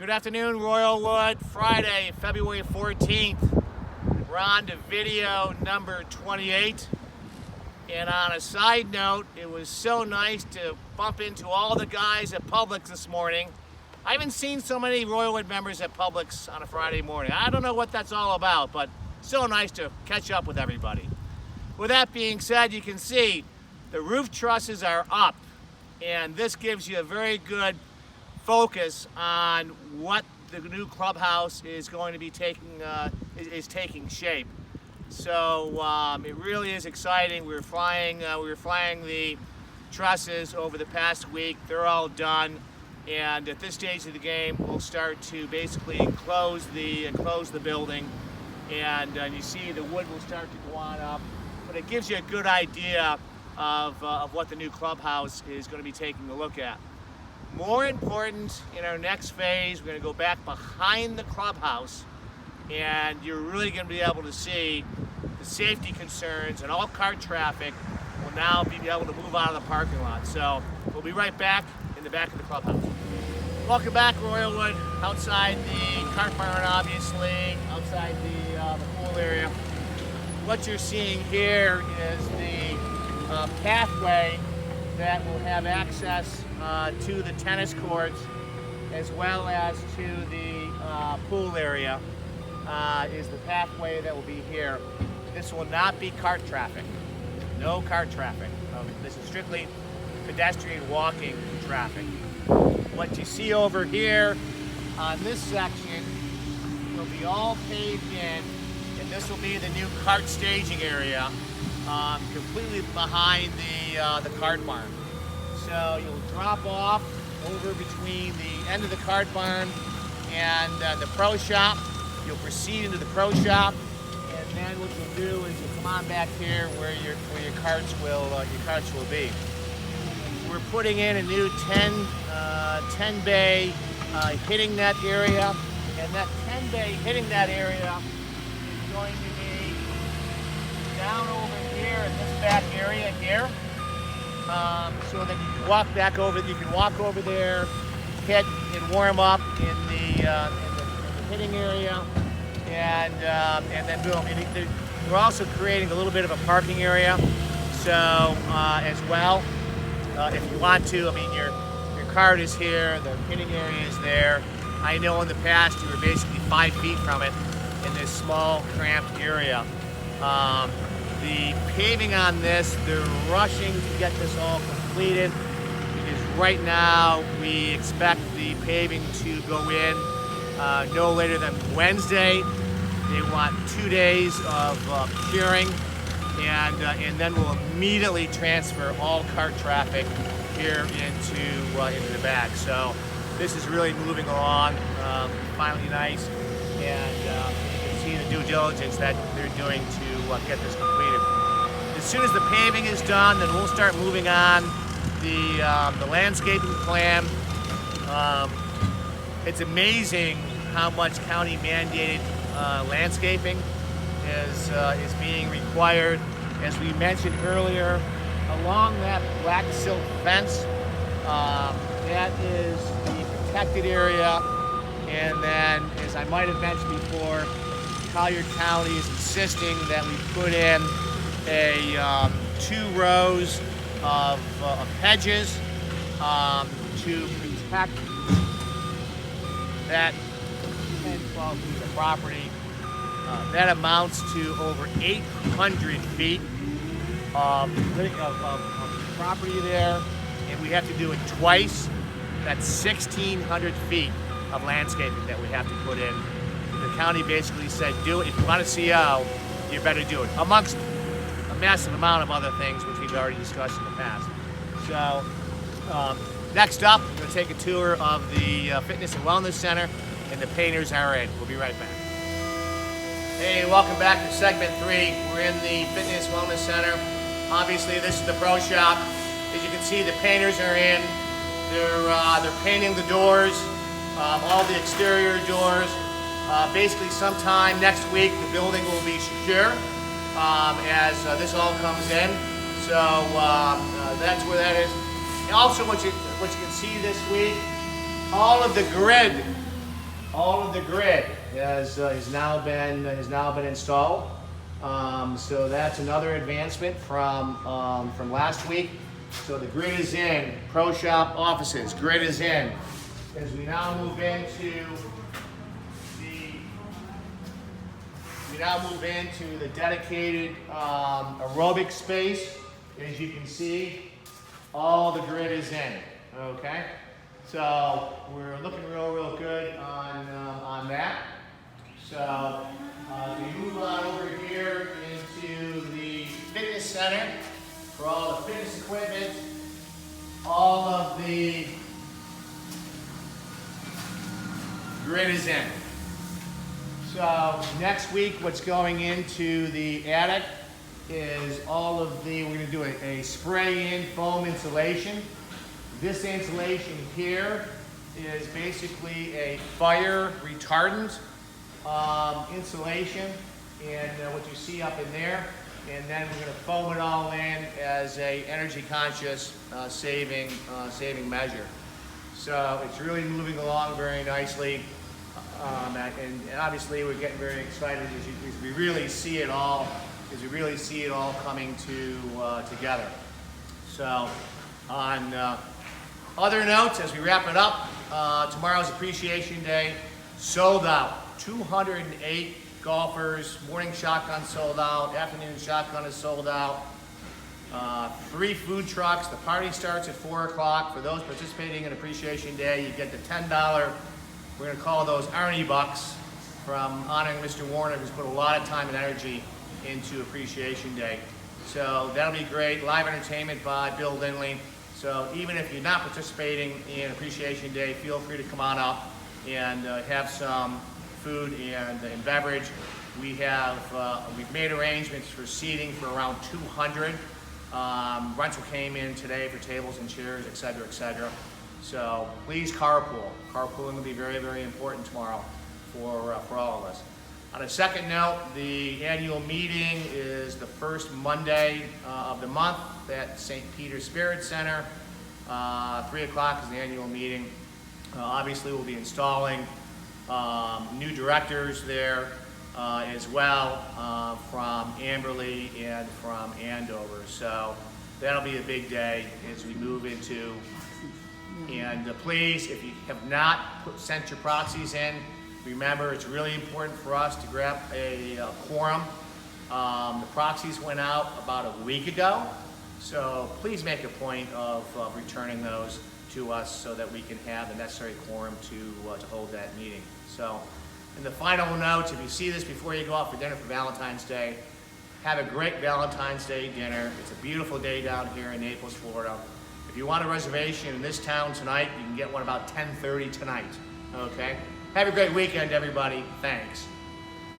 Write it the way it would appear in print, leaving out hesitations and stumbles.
Good afternoon, Royalwood. Friday, February 14th. We're on to video number 28. And on a side note, it was so nice to bump into all the guys at Publix this morning. I haven't seen so many Royalwood members at Publix on a Friday morning. I don't know what that's all about, but so nice to catch up with everybody. With that being said, you can see the roof trusses are up, and this gives you a very good focus on what the new clubhouse is going to be taking shape. So it really is exciting. We were flying the trusses over the past week. They're all done, and at this stage of the game, we'll start to basically close the building, and you see the wood will start to go on up. But it gives you a good idea of what the new clubhouse is going to be taking a look at. More important, in our next phase, we're going to go back behind the clubhouse, and you're really going to be able to see the safety concerns, and all car traffic will now be able to move out of the parking lot. So we'll be right back in the back of the clubhouse. Welcome back, Royalwood. Outside the cart barn, obviously, outside the pool area. What you're seeing here is the pathway that will have access to the tennis courts as well as to the pool area is the pathway that will be here. This will not be cart traffic. No cart traffic. This is strictly pedestrian walking traffic. What you see over here on this section will be all paved in, and this will be the new cart staging area, completely behind the cart barn. So you'll drop off over between the end of the cart barn and the pro shop. You'll proceed into the pro shop, and then what you'll do is you'll come on back here where your carts will be. We're putting in a new 10 bay hitting net area, and that 10 bay hitting net area is going to be down over here in this back area here. So that you can walk over there, hit and warm up in the hitting area, and then boom. We're also creating a little bit of a parking area, so as well, if you want to. I mean, your cart is here, the hitting area is there. I know in the past you were basically 5 feet from it in this small, cramped area. The paving on this, they're rushing to get this all completed, because right now we expect the paving to go in no later than Wednesday. They want 2 days of curing, and then we'll immediately transfer all cart traffic here into the back. So this is really moving along, finally nice, and you can see the due diligence that they're doing to get this completed. As soon as the paving is done, then we'll start moving on the landscaping plan. It's amazing how much county mandated landscaping is being required. As we mentioned earlier, along that black silk fence, that is the protected area. And then, as I might have mentioned before, Collier County is insisting that we put in 2 rows of hedges to protect that 10, 12 feet of property. That amounts to over 800 feet of property there, and we have to do it twice. That's 1,600 feet of landscaping that we have to put in. The county basically said, do it. If you want a CO, you better do it, amongst a massive amount of other things which we've already discussed in the past. So next up, we're going to take a tour of the Fitness and Wellness Center, and the painters are in. We'll be right back. Hey, welcome back to segment 3. We're in the Fitness Wellness Center. Obviously, this is the pro shop. As you can see, the painters are in. They're painting the doors, all the exterior doors. Basically, sometime next week, the building will be secure as this all comes in. So that's where that is. And also, what you can see this week, all of the grid all of the grid has now been installed. So that's another advancement from last week. So the grid is in. Pro Shop offices, grid is in. As we now move into the dedicated aerobic space, as you can see, all the grid is in. Okay, so we're looking real good on that. So we move on over here into the fitness center for all the fitness equipment, all of the grid is in. So next week, what's going into the attic is we're going to do a spray-in foam insulation. This insulation here is basically a fire retardant insulation, and what you see up in there, and then we're going to foam it all in as a energy conscious saving measure. So it's really moving along very nicely, and obviously we're getting very excited as we really see it all coming together. So on other notes, as we wrap it up, tomorrow's Appreciation Day, sold out. 208 golfers. Morning shotgun sold out. Afternoon shotgun is sold out. 3 food trucks. The party starts at 4 o'clock. For those participating in Appreciation Day, you get the $10. We're going to call those Arnie Bucks, from honoring Mr. Warner, who's put a lot of time and energy into Appreciation Day. So that'll be great. Live entertainment by Bill Lindley. So even if you're not participating in Appreciation Day, feel free to come on up and have some food and beverage. We've made arrangements for seating for around 200. Rental came in today for tables and chairs, et cetera, et cetera. So please carpool. Carpooling will be very important tomorrow for all of us. On a second note, the annual meeting is the first Monday of the month at St. Peter's Spirit Center. 3 o'clock is the annual meeting. Obviously, we'll be installing new directors there as well, from Amberley and from Andover. So that'll be a big day as we move into. And please, if you have not sent your proxies in, remember it's really important for us to grab a quorum. The proxies went out about a week ago, so please make a point of returning those to us so that we can have the necessary quorum to hold that meeting. So, and the final note, if you see this before you go out for dinner for Valentine's Day, have a great Valentine's Day dinner. It's a beautiful day down here in Naples, Florida. If you want a reservation in this town tonight, you can get one about 10:30 tonight, okay? Have a great weekend, everybody. Thanks.